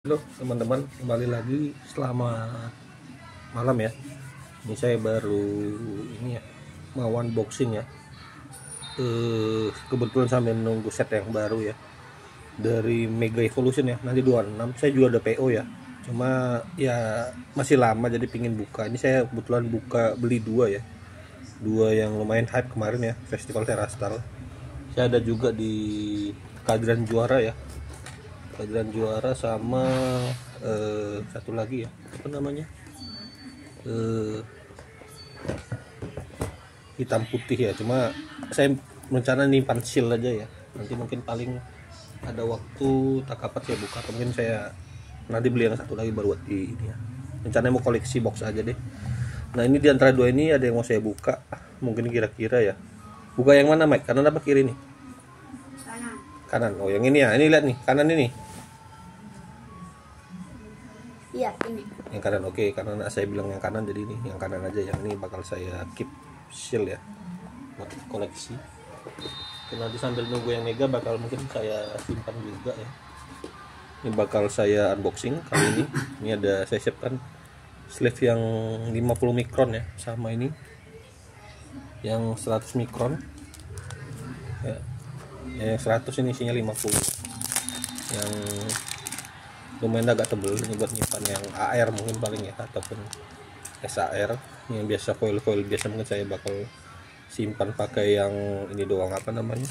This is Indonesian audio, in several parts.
Halo teman-teman, kembali lagi selamat malam ya. Ini saya baru ini ya mau unboxing ya. Kebetulan sambil menunggu set yang baru ya dari Mega Evolution ya. Nanti 26 saya juga ada PO ya. Cuma ya masih lama jadi pingin buka. Ini saya kebetulan beli dua ya. Dua yang lumayan hype kemarin ya, Festival Terastal. Saya ada juga di kehadiran juara ya. Kehadiran juara sama satu lagi ya, apa namanya, hitam putih ya. Cuma saya rencana nyimpan seal aja ya, nanti mungkin paling ada waktu tak kapan saya buka, atau mungkin saya nanti beli yang satu lagi baru buat di ini ya. Rencananya mau koleksi box aja deh. Nah ini diantara dua ini ada yang mau saya buka, mungkin kira-kira ya. Buka yang mana Mike, kanan apa kiri nih? Kanan. Kanan. Oh yang ini ya, ini lihat nih, kanan ini. Iya, ini. Yang kanan, oke, karena saya bilang yang kanan jadi ini yang kanan aja. Yang ini bakal saya keep seal ya buat koleksi. Oke, nanti sambil nunggu yang Mega bakal mungkin saya simpan juga ya. Ini bakal saya unboxing kali ini. Ini ada saya siapkan sleeve yang 50 mikron ya, sama ini yang 100 mikron ya. Yang 100 ini isinya 50, yang lumayan agak tebel. Ini buat nyimpan yang AR mungkin paling ya, ataupun SAR yang biasa, foil biasa. Mungkin saya bakal simpan pakai yang ini doang, apa namanya,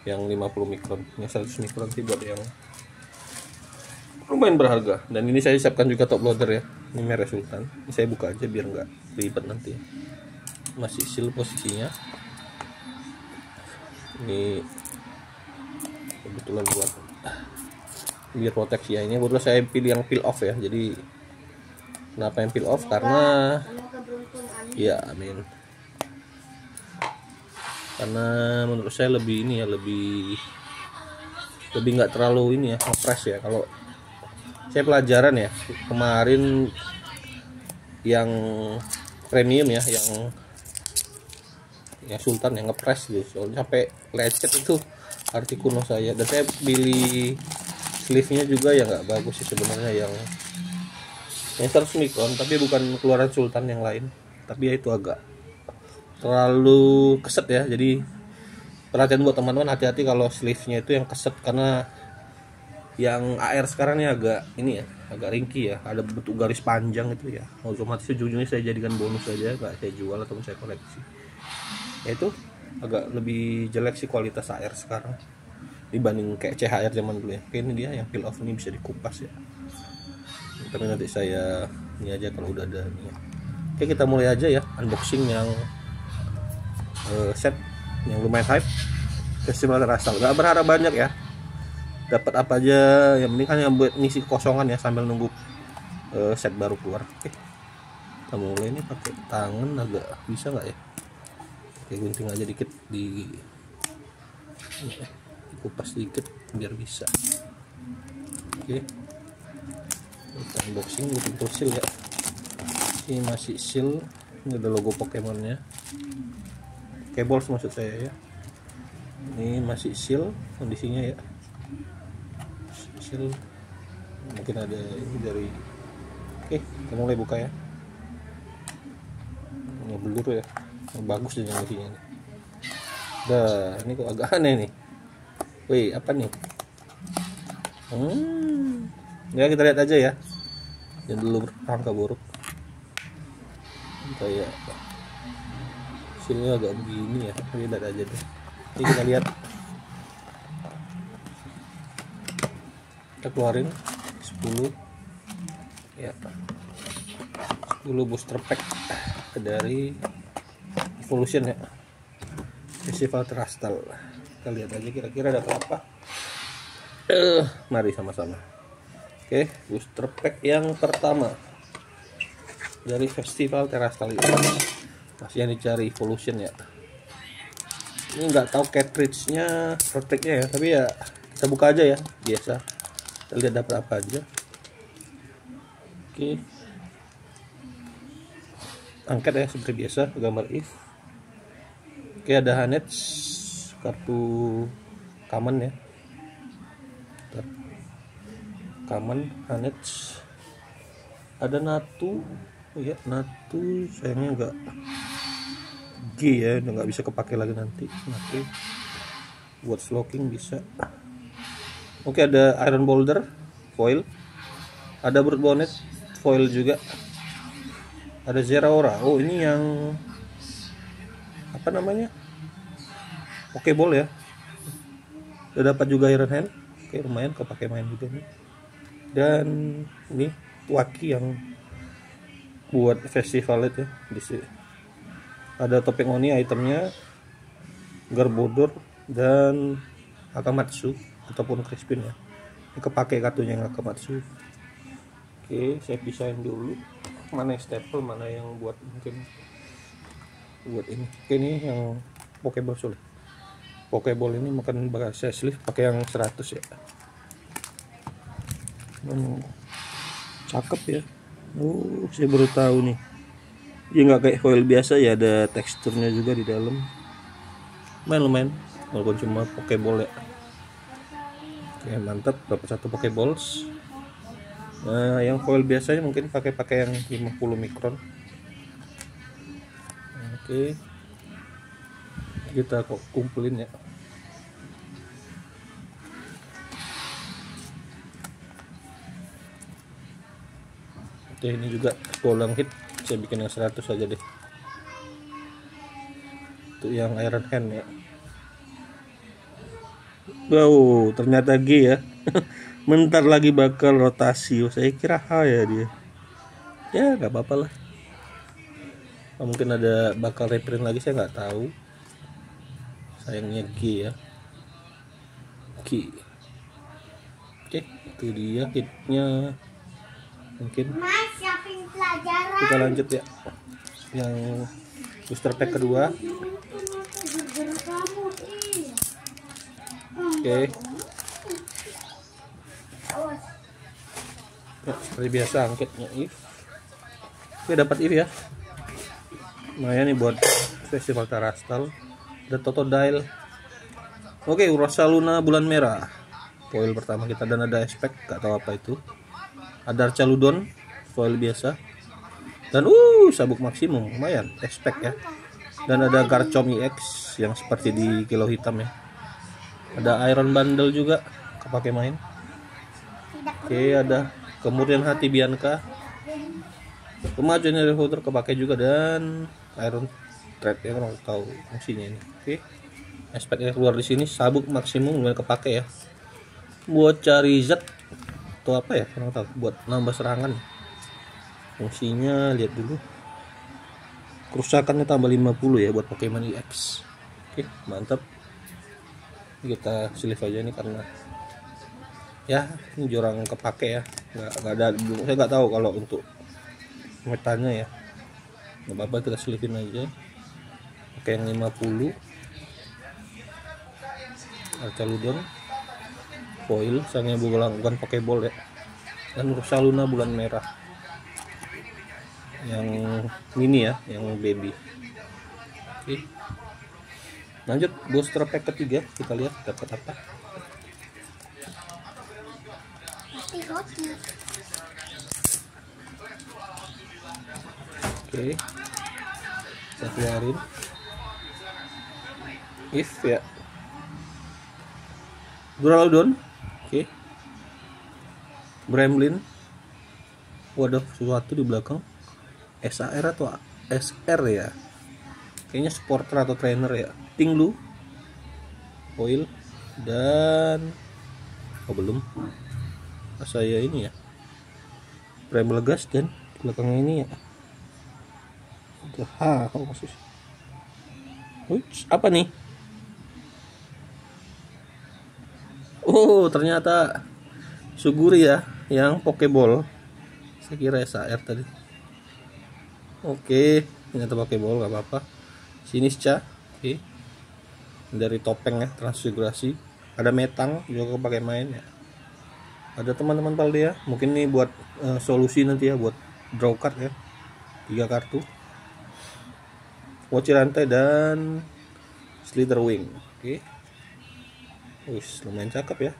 yang 50 mikron. Yang 100 mikron sih buat yang lumayan berharga. Dan ini saya siapkan juga top loader ya, ini merek Sultan. Ini saya buka aja biar nggak ribet nanti ya. Masih seal posisinya. Ini kebetulan buat biar proteksi ya. Ini kebetulan saya pilih yang peel off ya. Jadi kenapa yang peel off? Karena ya amin, karena menurut saya lebih ini ya, lebih nggak terlalu ini ya, ngepres ya. Kalau saya pelajaran ya kemarin yang premium ya, yang Sultan yang ngepres gitu, soalnya sampai lecet itu arti kuno saya. Dan saya pilih sleeve-nya juga ya nggak bagus sih sebenarnya, yang 100 mikron, tapi bukan keluaran Sultan, yang lain. Tapi ya itu agak terlalu keset ya. Jadi perhatian buat teman-teman, hati-hati kalau sleeve-nya itu yang keset, karena yang AR sekarang ini agak ini ya, agak ringkih ya, ada bentuk garis panjang itu ya. Otomatis ujung-ujungnya saya jadikan bonus saja, nggak saya jual ataupun saya koleksi. Ya itu agak lebih jelek sih kualitas AR sekarang dibanding kayak CHR zaman dulu ya. Oke, ini dia yang peel off, ini bisa dikupas ya. Tapi nanti saya ini aja kalau udah ada ini. Oke, kita mulai aja ya unboxing yang set yang lumayan hype, Festival Terastal. Gak berharap banyak ya, dapat apa aja, yang penting kan yang buat ngisi kosongan ya sambil nunggu set baru keluar. Oke, kita mulai. Ini pakai tangan agak bisa nggak ya? Oke, gunting aja dikit, dikupas dikit biar bisa. Oke, kita unboxing, betul seal ya. Ini masih seal, ini ada logo Pokemonnya, Pokeballs maksud saya ya. Ini masih seal kondisinya ya, seal. Mungkin ada ini dari. Oke, kita mulai buka ya. Ini blur ya, bagus dengan isinya nih. Dah, ini kok agak aneh nih. Wih, apa nih? Ya kita lihat aja ya. Jangan dulu berangka buruk. Kayak hasilnya agak begini ya. Lihat aja deh. Ini kita lihat. Kita keluarin 10 ya, 10 booster pack dari Evolution ya, Festival Terastal. Kita lihat aja kira-kira ada apa. Mari sama-sama. Oke, booster pack yang pertama dari Festival Terastal ini masih yang dicari Evolution ya. Ini nggak tahu cartridge-nya, protect-nya ya, tapi ya kita buka aja ya biasa. Kita lihat dapat apa aja. Oke, angkat ya seperti biasa, gambar if. Oke, ada Hanets, kartu common ya, Common, Hanets, ada Natu. Oh ya, Natu sayangnya enggak G ya, udah nggak bisa kepake lagi nanti. Natu buat slocking bisa. Oke, ada Iron Boulder foil, ada Brute Bonnet foil juga, ada Zeraora. Oh, ini yang apa namanya, Pokeball ya. Udah dapat juga Iron Hand. Oke, lumayan kepake main juga nih. Dan ini Waki yang buat festival itu ya. Di sini ada topeng Oni itemnya, Garbodor dan Akamatsu ataupun Crispin ya. Ini kepake kartunya yang Akamatsu. Oke, saya pisahin dulu mana yang staple, mana yang buat mungkin buat ini. Oke, ini yang Pokeball sulit. Pokeball ini makan bakal saya sleeve pakai yang 100 ya. Cakep ya. Oh, saya baru tahu nih. Dia nggak kayak foil biasa ya, ada teksturnya juga di dalam. Lumayan, walaupun cuma Pokeball ya. Oke, mantap, dapat satu Pokeballs. Nah, yang foil biasanya mungkin pakai yang 50 mikron. Oke, kita kok kumpulin ya. Oke, ini juga bolang hit, saya bikin yang 100 aja deh. Itu yang Iron Hand ya. Wow, ternyata G ya. Bentar lagi bakal rotasi. Saya kira H ya dia. Ya nggak apa-apa lah. Mungkin ada bakal reprint lagi, saya nggak tahu. Sayangnya G ya. G. Oke, itu dia kitnya. Mungkin kita lanjut ya, yang booster pack kedua. Oke, ya, seperti biasa angketnya if. Oke, dapat if ya, lumayan nih buat festival Tarastal. Ada Totodile. Oke, Ursaluna bulan merah foil pertama kita, dan ada Aspect, gak tahu apa itu. Ada Archaludon foil biasa, dan sabuk maksimum lumayan Aspect ya. Dan ada Garchomp EX yang seperti di kilo hitam ya. Ada Iron Bundle juga kepake main. Oke, ada kemudian Hati Bianca, kemajuan dari Holder kepake juga, dan Iron Thread ya, kurang tahu fungsinya ini. Oke, aspeknya keluar di sini, sabuk maksimum lumayan kepake ya. Buat cari Z atau apa ya, kurang tahu, buat nambah serangan. Fungsinya lihat dulu. Kerusakannya tambah 50 ya buat Pokemon EX. Oke, mantap. Kita sleeve aja nih karena ya ini jarang kepake ya. Nggak ada, saya nggak tahu kalau untuk metanya ya. Nggak apa-apa, kita sleevein aja. Pakai yang 50. Archaludon foil, sangnya bukan Pokeball ya. Dan Ursaluna bulan merah yang mini ya, yang baby. Oke, lanjut booster pack ketiga, kita lihat dapat apa. Oke, saya keluarin if ya, Duraludon. Oke, Gremlin. Waduh, sesuatu di belakang. SAR atau SR ya, kayaknya supporter atau trainer ya. Tinglu foil, dan belum saya ini ya, Premlegas, dan belakangnya ini ya maksud apa nih. Oh, ternyata Suguri ya, yang Pokeball. Saya kira SAR tadi. Oke, ternyata Pokeball, gak apa-apa. Sinisca. Oke, dari topeng ya, transfigurasi. Ada Metang juga pakai main ya. Ada teman-teman Paldea, mungkin nih buat solusi nanti ya, buat draw card ya. 3 kartu. Mochi Rantai dan Slitherwing. Oke, lumayan cakep ya.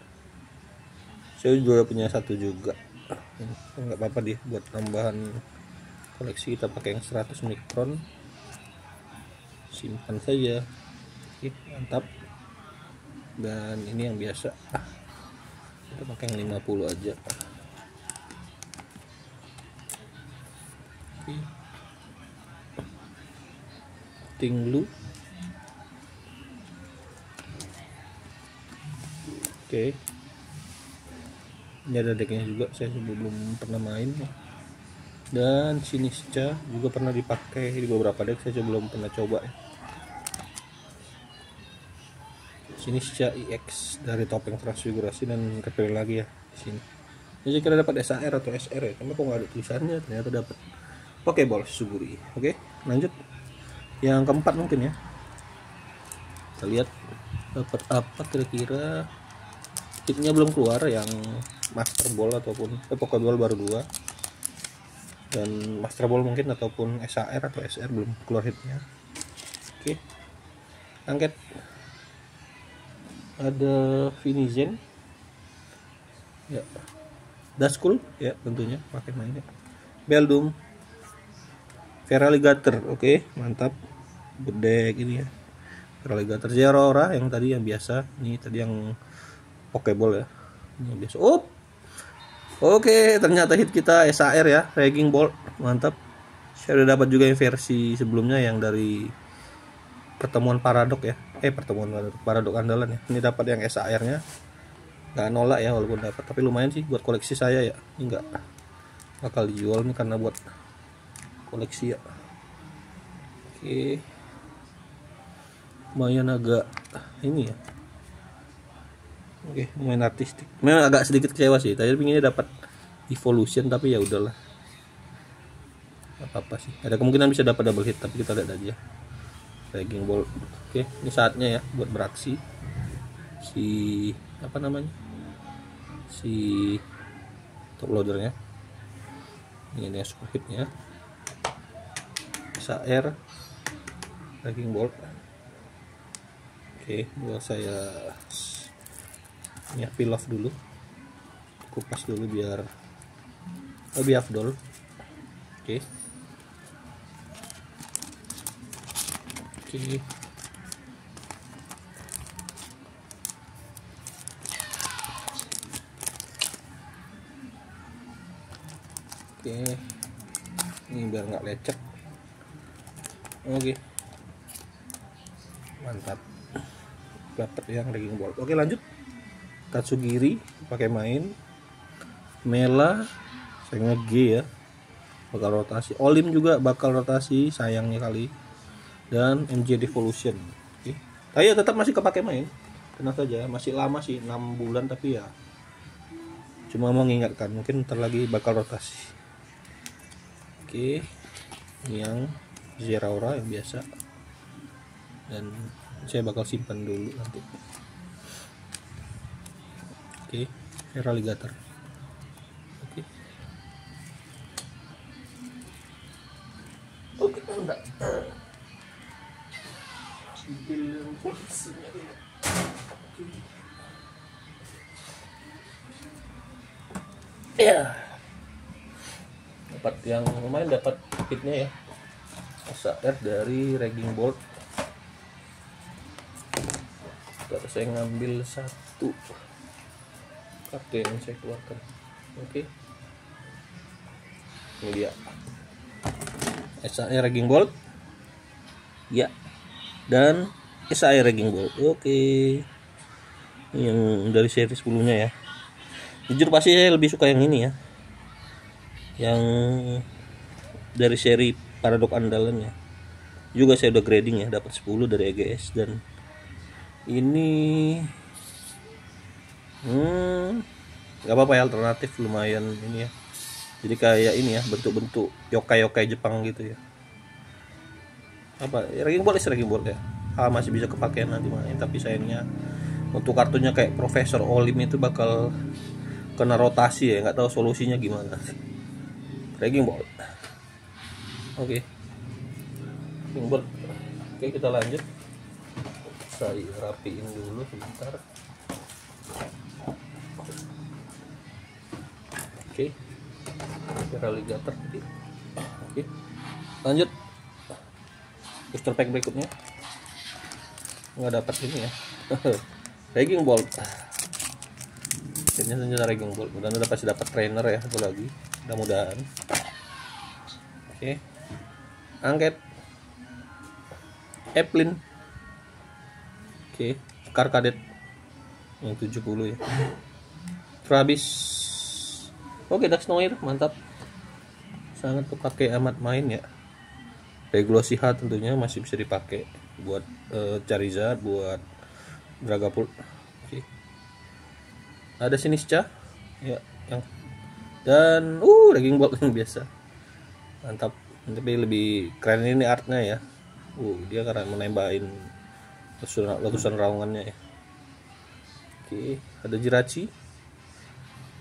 Saya juga punya satu juga, nggak apa-apa dia buat tambahan koleksi. Kita pakai yang 100 mikron, simpan saja. Oke, mantap. Dan ini yang biasa, kita pakai yang 50 aja. Oke, tinglu. Oke, ini ada decknya juga, saya belum pernah main. Dan Sinisca juga pernah dipakai di beberapa deck, saya belum pernah coba ya. Sinisca EX dari topeng transfigurasi dan repair lagi ya di sini. Jadi kira dapat SAR atau SR ya, karena kok nggak ada tulisannya, ternyata dapat Pokeball Suguri. Oke, lanjut yang keempat mungkin ya. Kita lihat dapat apa kira-kira. Hitnya belum keluar yang Master Ball ataupun Pokeball baru 2, dan Master Ball mungkin ataupun SAR atau SR belum keluar hitnya. Oke, angket ada Vinizen ya, Duskull ya tentunya pakai mainnya, Beldum, Feraligatr. Oke, mantap, gede gini ya, Feraligatr. Zeraora yang tadi yang biasa, ini tadi yang Pokeball ya, ini yang biasa. Oke, ternyata hit kita SAR ya, Raging Bolt, mantap. Saya udah dapat juga yang versi sebelumnya yang dari pertemuan Paradok ya, pertemuan Paradok andalan ya. Ini dapat yang SAR-nya, nggak nolak ya walaupun dapat, tapi lumayan sih buat koleksi saya ya. Ini nggak bakal dijual nih karena buat koleksi ya. Oke, lumayan agak ini ya. Oke, lumayan artistik. Memang agak sedikit kecewa sih. Tadi pinginnya dapat evolution tapi ya udahlah. Apa sih? Ada kemungkinan bisa dapat double hit tapi kita lihat aja. Raging Ball. Oke, ini saatnya ya buat beraksi. Si apa namanya? Si top loadernya. Ini super hitnya. SAR Raging Ball. Oke, buat saya ya peel off dulu, kupas dulu biar lebih afdol. Oke. Ini biar nggak lecek. Oke, mantap, dapat yang Raging Ball. Oke, lanjut. Tatsugiri pakai main, Mela saya G ya, bakal rotasi. Olim juga bakal rotasi, sayangnya kali. Dan MJ Devolution. Oke. Tapi ya tetap masih kepake main. Tenang saja, masih lama sih, 6 bulan, tapi ya cuma mau mengingatkan, mungkin ntar lagi bakal rotasi. Oke, ini yang Zeraora yang biasa, dan saya bakal simpan dulu nanti. Oke, Feraligatr. Oke. Oke, enggak. Ya. Dapat yang lumayan, dapat hitnya ya. SAR dari Raging Bolt. Saya ngambil satu kartu yang saya keluarkan. Oke, ini dia SAR Raging Bolt ya, dan SAR Raging Bolt. Oke, ini yang dari seri sebelumnya ya. Jujur pasti saya lebih suka yang ini ya, yang dari seri Paradok andalan ya. Juga saya udah grading ya, dapat 10 dari EGS. Dan ini nggak apa-apa ya, alternatif lumayan ini ya. Jadi kayak ini ya, bentuk-bentuk yokai Jepang gitu ya. Apa Raging Bolt ya, masih bisa kepake nanti main, tapi sayangnya untuk kartunya kayak Profesor Olim itu bakal kena rotasi ya, nggak tahu solusinya gimana. Raging Bolt. Oke, Raging Bolt. Oke, kita lanjut. Saya rapiin dulu sebentar. Oke. Alligator. Oke. Lanjut. Booster pack berikutnya. Nggak dapat ini ya. Raging Bolt. Ini senjata Raging Bolt. Mudah-mudahan pasti dapat trainer ya, satu lagi. Mudah-mudahan. Oke. Angket. Eplin. Oke, Scar Cadet yang 70 ya. Trabis. Oke, Dax Noir, mantap. Sangat kepake amat main ya. Regulosiha tentunya masih bisa dipakai buat Charizard, buat Dragapult. Oke. Ada Sinisca ya, yang dan Raging Bolt yang biasa. Mantap. Tapi lebih keren ini artnya ya. Dia karena menembakin letusan raungannya ya. Oke, ada Jirachi.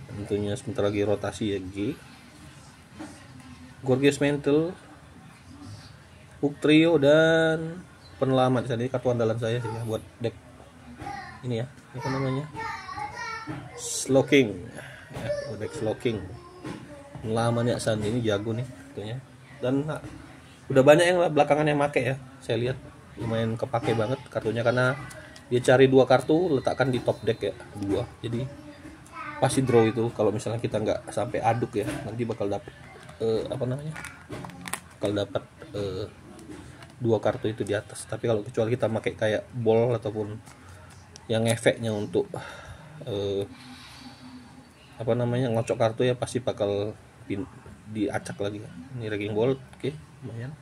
Tentunya sebentar lagi rotasi ya, G. Gorgeous Mantle, Hook Trio, dan Penelamat. Jadi kartu andalan saya sih ya buat deck ini ya. Apa namanya? Slowking. Ya, deck Slowking. Penelamannya Sandi ini jago nih tentunya. Dan udah banyak yang belakangan yang make ya. Saya lihat lumayan kepake banget kartunya karena dia cari 2 kartu letakkan di top deck ya, 2. Jadi pasti draw itu kalau misalnya kita nggak sampai aduk ya, nanti bakal dapet bakal dapat 2 kartu itu di atas. Tapi kalau kecuali kita pakai kayak ball ataupun yang efeknya untuk ngocok kartu ya, pasti bakal diacak lagi ya. Ini Raging Bolt, oke, lumayan.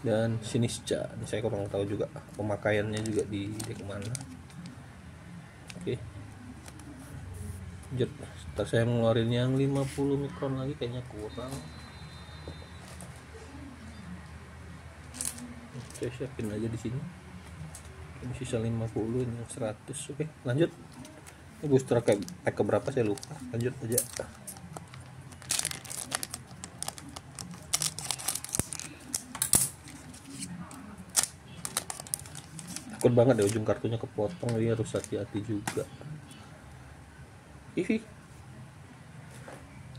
Dan Sinisca, ini saya kurang tahu juga pemakaiannya juga di deck mana. Oke. Lanjut, setelah saya ngeluarin yang 50 mikron lagi kayaknya kurang. Saya siapin aja di sini. Ini sisa 50, ini 100. Oke, lanjut. Ini booster pack keberapa saya lupa. Lanjut aja. Takut banget deh ujung kartunya kepotong, jadi harus hati-hati juga. Eevee.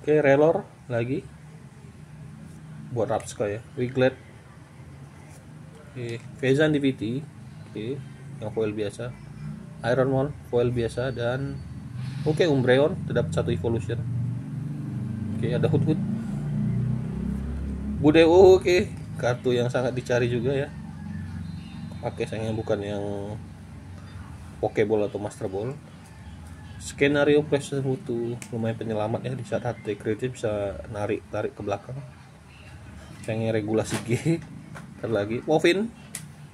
Oke, Relor lagi buat Rapska ya. Wiglet. Oke, Vezan DPT. Oke, yang foil biasa. Ironmon foil biasa, dan Umbreon terdapat 1 evolution. Oke, ada Hoot. Budeo, oke, kartu yang sangat dicari juga ya. Pakai sayangnya bukan yang Pokeball atau Master Ball. Skenario Pressure butuh lumayan penyelamat ya, di saat hati kritis bisa tarik ke belakang. Sayangnya regulasi G. Lagi Wovin.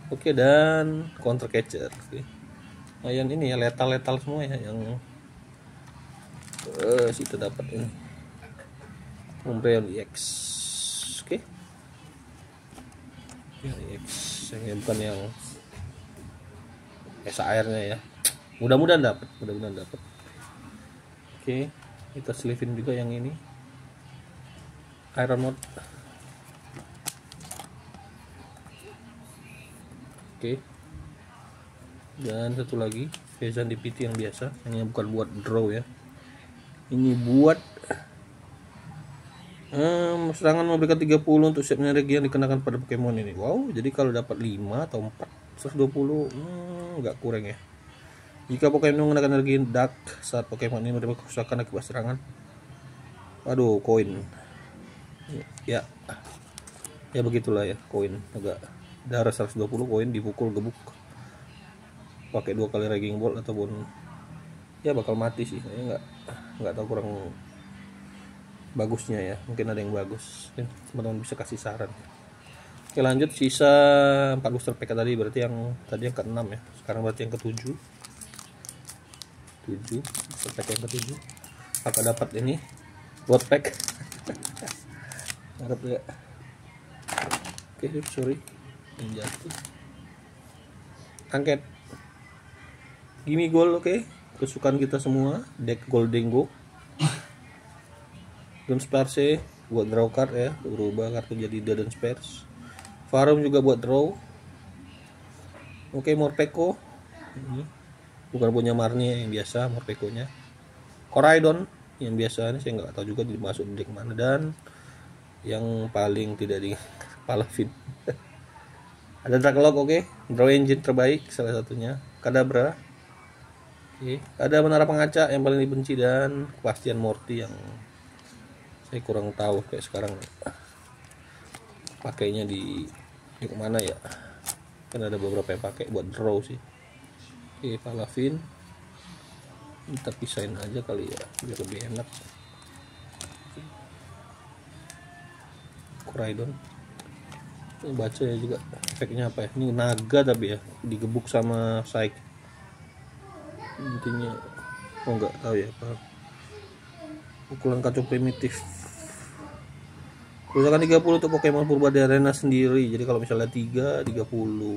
Oke, dan Counter Catcher. Oke. Lumayan ini ya, letal semua ya yang situ dapat ini. Umbreon EX. Oke. Ya, EX yang bukan yang SAR-nya ya. Mudah-mudahan dapat. Oke, kita selipin juga yang ini. Iron Mode. Oke. Dan satu lagi, Vezan DPT yang biasa, yang bukan buat draw ya. Ini buat serangan memberikan 30 untuk setiap energi yang dikenakan pada Pokemon ini. Wow, jadi kalau dapat 5 atau 4 120 nggak kurang ya. Jika Pokemon menggunakan energi dark saat Pokemon ini menerima kerusakan akibat serangan. Aduh, koin. Ya begitulah ya, koin agak darah 120 koin dipukul gebuk. Pakai 2 kali Raging Bolt ataupun ya bakal mati sih. Saya nggak tahu kurang bagusnya ya, mungkin ada yang bagus, teman-teman bisa kasih saran. Oke, lanjut, sisa 4 booster pack tadi, berarti yang tadi yang ke-6 ya, sekarang berarti yang ke-7 booster pack yang ke-7. Apakah dapat ini bot pack? Harap ya. Oke, sorry yang jatuh. Angket Gimme Gold, oke, kesukaan kita semua, deck Goldengo. Dunsparce buat draw card ya, berubah kartu jadi Dunsparce. Farum juga buat draw. Oke, Morpeko ini bukan punya Marnie yang biasa, Morpeko nya. Koraidon yang biasa ini saya nggak tahu juga dimasuk di deck mana. Dan yang paling tidak di Palavin ada Dragalog, oke. Draw engine terbaik salah satunya, Kadabra, oke. Ada Menara Pengaca yang paling dibenci, dan kepastian Morty yang saya kurang tahu kayak sekarang pakainya di mana ya, kan ada beberapa yang pakai buat draw sih. Oke, Palavin kita pisahin aja kali ya biar lebih enak. Koraidon ini baca ya juga efeknya apa ya, ini naga tapi ya digebuk sama Psyche intinya. Oh nggak tahu ya apa, pukulan kacau primitif. Kerusakan 30 untuk Pokemon purba di arena sendiri, jadi kalau misalnya 30,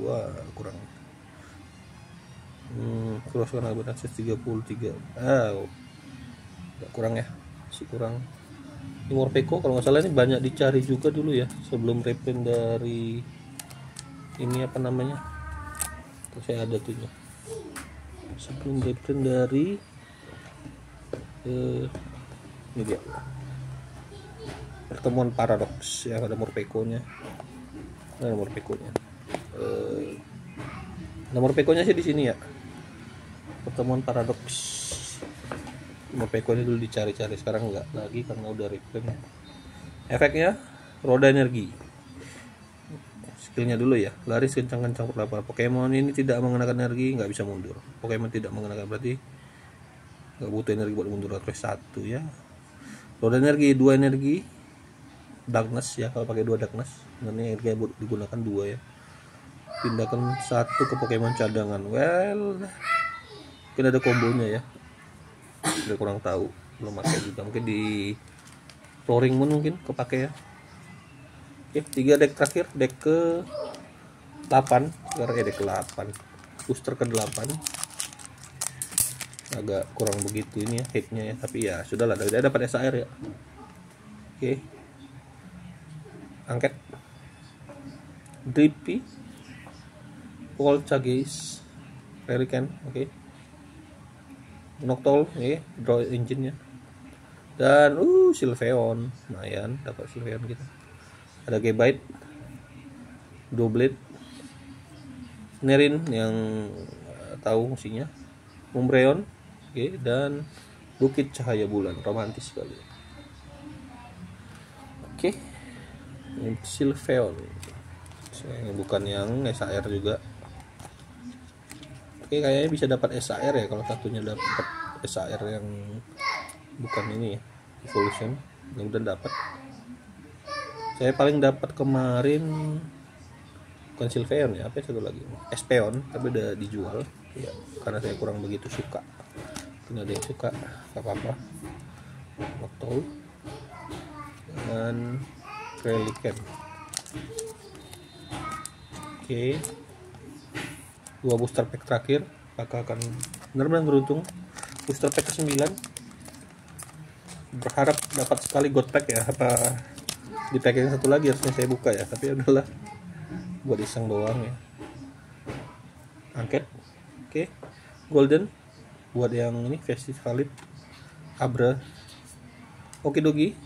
wah kurang. Kerusakan abrasi 33, kurang ya, masih kurang. Ini Morpeko kalau nggak salah ini banyak dicari juga dulu ya sebelum reprint dari ini apa namanya, terus saya ada tuh ya sebelum reprint dari ini dia pertemuan paradoks yang ada Morpeko-nya. Nomor Morpeko-nya sih di sini ya, pertemuan paradoks. Morpeko ini dulu dicari-cari, sekarang enggak lagi karena udah reprint. Efeknya roda energi, skillnya dulu ya, lari kencang-kencang perlahan. Pokemon ini tidak mengenakan energi, nggak bisa mundur. Pokemon tidak mengenakan berarti nggak butuh energi buat mundur, terus 1 ya. Roda energi 2 energi, darkness ya, kalau pakai 2 darkness sebenarnya energi digunakan 2 ya. Pindahkan 1 ke Pokemon cadangan. Well, mungkin ada kombonya ya, udah kurang tahu, belum pakai juga, mungkin di Roaring Moon mungkin kepake ya. Oke, 3 deck terakhir, deck ke 8 sekarang ya, deck ke 8, booster ke 8 agak kurang begitu ini ya hitnya ya, tapi ya sudahlah, dari dapat SAR ya. Oke, angket Drippy, Poltergeist, Relican, oke. Noctowl, draw engine nya, dan Sylveon, lumayan dapat Sylveon kita. Ada Gabite, Doublade, Nerin yang tahu fungsinya, Umbreon, dan Bukit Cahaya Bulan, romantis sekali. Oke, Sylveon, bukan yang SAR juga. Oke, kayaknya bisa dapat SAR ya kalau satunya dapat SAR yang bukan ini ya, Evolution. Mudah-mudahan dapat. Saya paling dapat kemarin bukan Sylveon ya, apa satu lagi, Espeon, tapi udah dijual ya karena saya kurang begitu suka. Mungkin ada yang suka, gak apa-apa. Noctowl dan Relican. Oke, 2 booster pack terakhir, apakah akan benar-benar beruntung? Booster pack ke-9, berharap dapat sekali God pack ya, apa di pack yang satu lagi harusnya saya buka ya, tapi udahlah buat iseng doang ya. Angket, oke. Golden buat yang ini Festivalid, Abra, Okidogi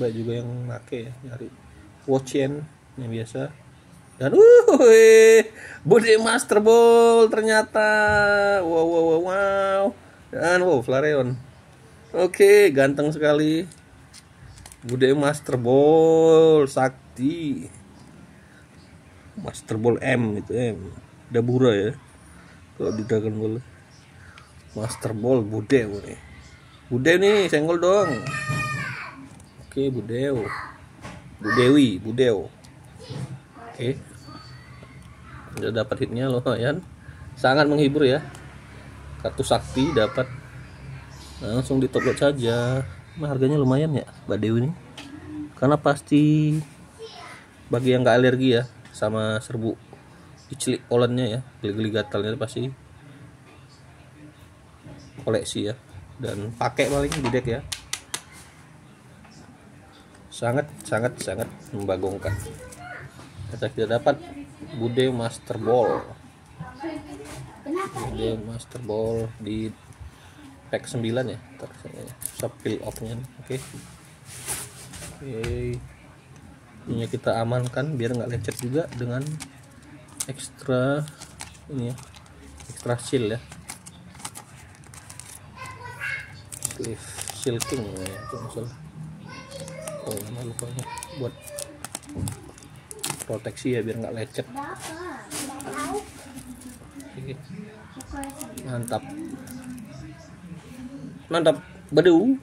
baik juga yang make ya, nyari Watchen yang biasa. Dan Bude Master Ball ternyata, wow. Dan Flareon, oke, ganteng sekali. Bude Master Ball sakti, Master Ball M itu Dabura ya kalau di Dragon Ball. Master Ball Bude nih senggol dong. Oke, Budeo, oke, udah dapat hitnya lumayan, sangat menghibur ya. Kartu sakti dapat, langsung di top load saja. Harganya lumayan ya Mbak Dewi ini, karena pasti bagi yang nggak alergi ya sama serbu dicilik polennya ya, geli-geli gatalnya pasti koleksi ya, dan pakai paling di deck ya. Sangat membagongkan. Kita dapat Bude Master Ball di pack 9 ya, bisa peel off nya. Oke. Ini kita amankan biar nggak lecet juga dengan ekstra ini ya, ekstra seal ya, sleeve silking ya, kalau salah. Oh, nama lupanya buat proteksi ya biar nggak lecet. Oke. Mantap, mantap. Budeu.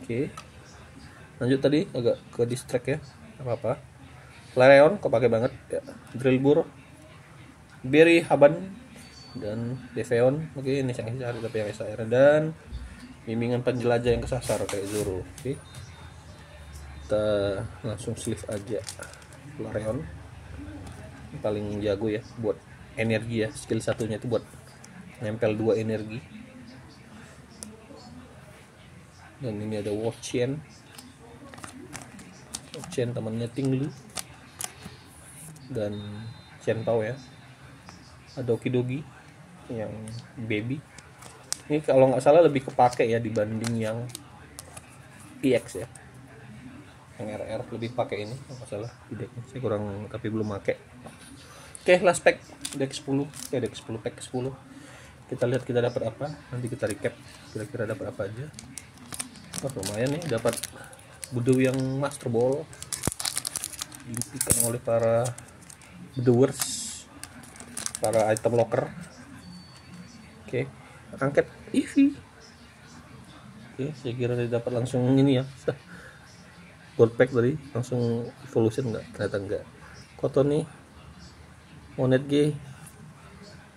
Oke, lanjut. Tadi agak ke distract ya, apa Flareon kepake banget ya. Drillbur, Berry Haban, dan Deveon. Oke, ini yang cari tapi yang SR, dan bimbingan penjelajah yang kesasar kayak Zoro. Oke, kita langsung sleeve aja. Flareon paling jago ya buat energi ya, skill satunya itu buat nempel 2 energi. Dan ini ada Watchen temannya Tinglu dan Chen-Pao ya. Ada Okidogi yang baby. Ini kalau nggak salah lebih kepake ya dibanding yang PX ya. Yang RR lebih pakai ini kalau nggak salah di decknya. Saya kurang, tapi belum pakai. Oke, last pack deck 10 ya, deck 10 pack 10. Kita lihat kita dapat apa, nanti kita recap kira-kira dapat apa aja. Oh, lumayan nih, dapat Budeu yang Master Ball diimpikan oleh para Budewers, para item locker. Oke, angket Eevee. Oke, saya kira dia dapat langsung ini ya, gold pack tadi langsung evolution, ternyata enggak. Koton nih, Monet G,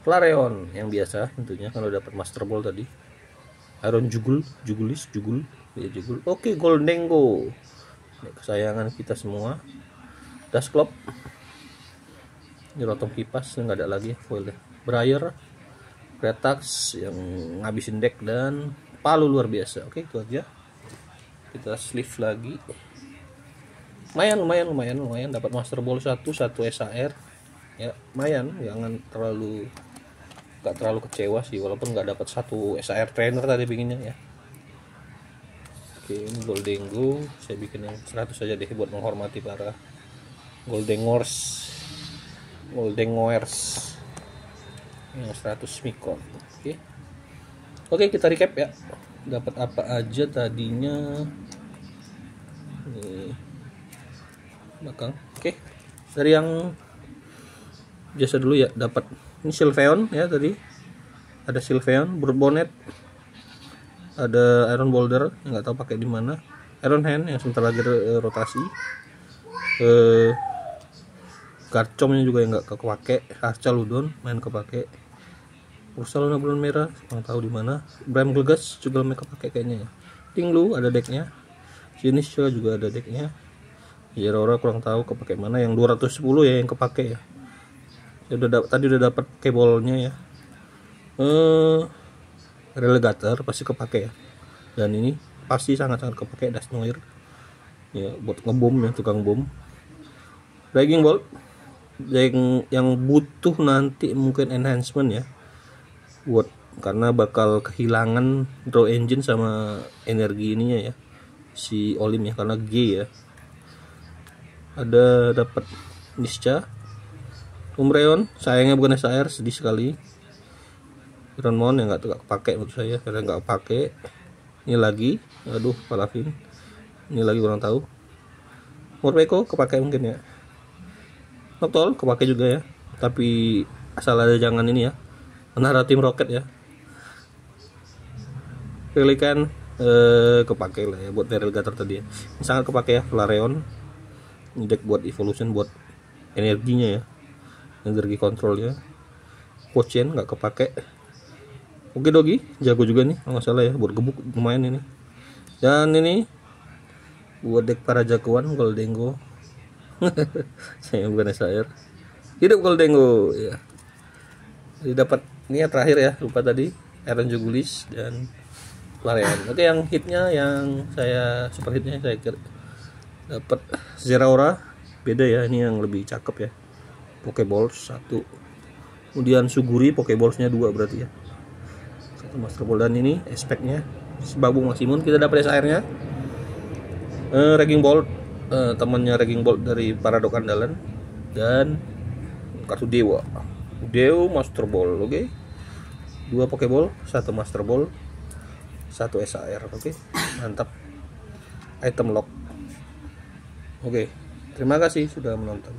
Flareon yang biasa tentunya kalau dapat Master Ball tadi. Iron Jugul ya, Jugul. Oke, Goldengo, kesayangan kita semua. Dusclops, ini Rotom Kipas nggak ada lagi foilnya. Briar, Retax yang ngabisin deck, dan Palu luar biasa. Oke, itu aja. Kita sleeve lagi. Lumayan dapat Master Ball 1 SAR ya, lumayan. Jangan nggak terlalu kecewa sih walaupun nggak dapat 1 SAR trainer tadi pinginnya ya. Oke, ini Goldengo, saya bikin yang 100 saja deh buat menghormati para Goldengors yang 100 Micron. Oke, kita recap ya. Dapat apa aja tadinya nih belakang. Oke, dari yang biasa dulu ya, dapat ini Sylveon ya, tadi ada Sylveon, Bourbonet, ada Iron Boulder nggak tahu pakai di mana, Iron Hand yang sebentar lagi rotasi, Garchomp-nya juga yang nggak kepake, Archaludon main kepake, Ursaluna Bulan Merah nggak tahu di mana, Bram Glegas juga main kepake kayaknya ya, Tinglu ada decknya, Sinisha juga ada decknya, Zeraora kurang tahu kepake mana, yang 210 ya yang kepake ya. Tadi udah dapat kebolnya ya. Relegator pasti kepake ya, dan ini pasti sangat-sangat kepake Dusknoir ya buat ngebom ya, tukang bom. Raging Bolt yang butuh nanti mungkin enhancement ya, buat karena bakal kehilangan draw engine sama energi ininya ya si Olim ya, karena G ya. Ada dapat Nisca, Umbreon, sayangnya bukan SAR, sedih sekali. Ironmon yang nggak kepake menurut saya, karena nggak pakai. Ini lagi, aduh Palavin, ini lagi kurang tahu. Morpeko kepake mungkin ya. Noctowl kepake juga ya, tapi asal ada jangan ini ya, menara tim roket ya. Pelikan kepake lah ya buat Relegator tadi ya. Ini sangat kepake ya. Flareon, ini deck buat evolution, buat energinya ya, energi kontrolnya. Watchen nggak kepake. Okidogi jago juga nih kalau nggak salah ya, buat gebuk lumayan ini. Dan ini buat deck para jagoan Goldengo. Saya bukan SAR. Hidup Goldengo ya. Jadi dapat ini ya terakhir ya, lupa tadi Iron Jugulis dan Flareon. Oke, yang hitnya yang saya super hitnya saya dapat Zeraora, beda ya, ini yang lebih cakep ya. Pokeball 1. Kemudian Suguri Pokeballsnya 2 berarti ya. 1 Master Ball, dan ini aspeknya Babung Maximun. Kita dapat SAR-nya. Raging Bolt, temannya Raging Bolt dari Paradok Andalan, dan kartu Dewa. Dewa Master Ball, oke. 2 Pokeball, 1 Master Ball, 1 SAR, oke. Mantap. Item lock. Oke. Terima kasih sudah menonton.